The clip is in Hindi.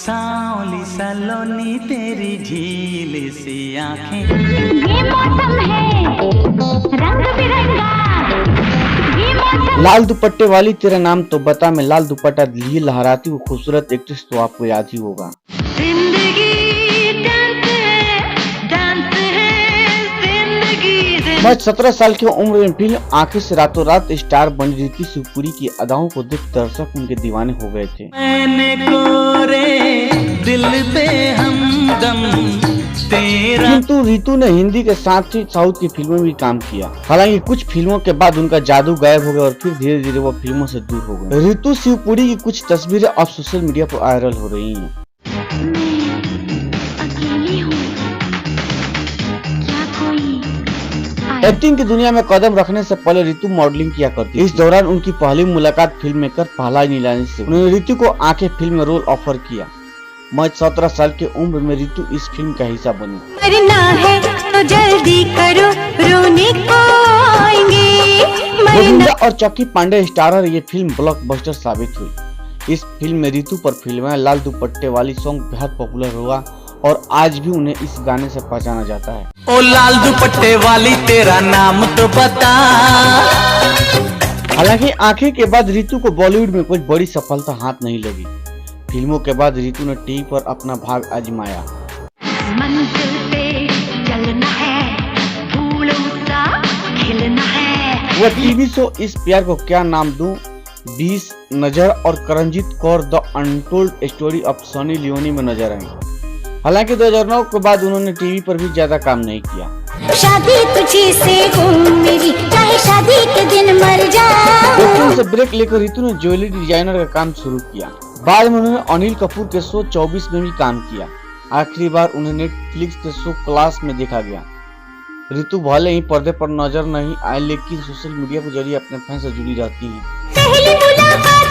सांवली सलोनी तेरी झील सी आंखें। ये मौसम है रंग बिरंगा, ये मौसम। लाल दुपट्टे वाली तेरा नाम तो बता में लाल दुपट्टा लिए लहराती वो खूबसूरत एक्ट्रेस तो आपको याद ही होगा। मैं 17 साल की उम्र में फिल्म आंखें से रातों रात स्टार बनी रितु शिवपुरी की अदाओं को देख दर्शक उनके दीवाने हो गए थे। मैंने कोरे दिल पे हमदम तेरा। किंतु रितु ने हिंदी के साथ ही साउथ की फिल्मों में भी काम किया। हालांकि कुछ फिल्मों के बाद उनका जादू गायब हो गया और फिर धीरे धीरे वो फिल्मों से दूर हो गए। रितु शिवपुरी की कुछ तस्वीरें अब सोशल मीडिया पर वायरल हो रही हैं। एक्टिंग की दुनिया में कदम रखने से पहले रितु मॉडलिंग किया करती। इस दौरान उनकी पहली मुलाकात फिल्म मेकर पहलाज नीलानी से। उन्होंने रितु को आंखें फिल्म में रोल ऑफर किया। मैं 17 साल की उम्र में रितु इस फिल्म का हिस्सा बनी। करना है तो जल्दी करो, रोने को आएंगे। गोविंदा और चक्की पांडे स्टारर ये फिल्म ब्लॉकबस्टर साबित हुई। इस फिल्म में रितु पर फिल्म लाल दुपट्टे वाली सॉन्ग बेहद पॉपुलर हुआ और आज भी उन्हें इस गाने से पहचाना जाता है। ओ लाल दुपट्टे वाली तेरा नाम तो बता। हालांकि आंखें के बाद रितु को बॉलीवुड में कोई बड़ी सफलता हाथ नहीं लगी। फिल्मों के बाद रितु ने टीवी पर अपना भाग आजमाया। मंजिल पे चलना है, फूलों सा खिलना है। वह टीवी शो इस प्यार को क्या नाम दूं, 20 नजर और Karanjit Kaur the untold story of Sunny Leone में नजर आई। हालांकि 2009 के बाद उन्होंने टीवी पर भी ज्यादा काम नहीं किया। शादी तुझी से हो मेरी, चाहे शादी के दिन मर जाऊं। एक्टिंग से ब्रेक लेकर रितु ने ज्वेलरी डिजाइनर का काम शुरू किया। बाद में उन्होंने अनिल कपूर के शो 24 में भी काम किया। आखिरी बार उन्हें नेटफ्लिक्स के शो क्लास में देखा गया। रितु भले ही पर्दे पर नजर नहीं आए लेकिन सोशल मीडिया के जरिए अपने फैन से जुड़ी रहती हैं। पहली मुलाकात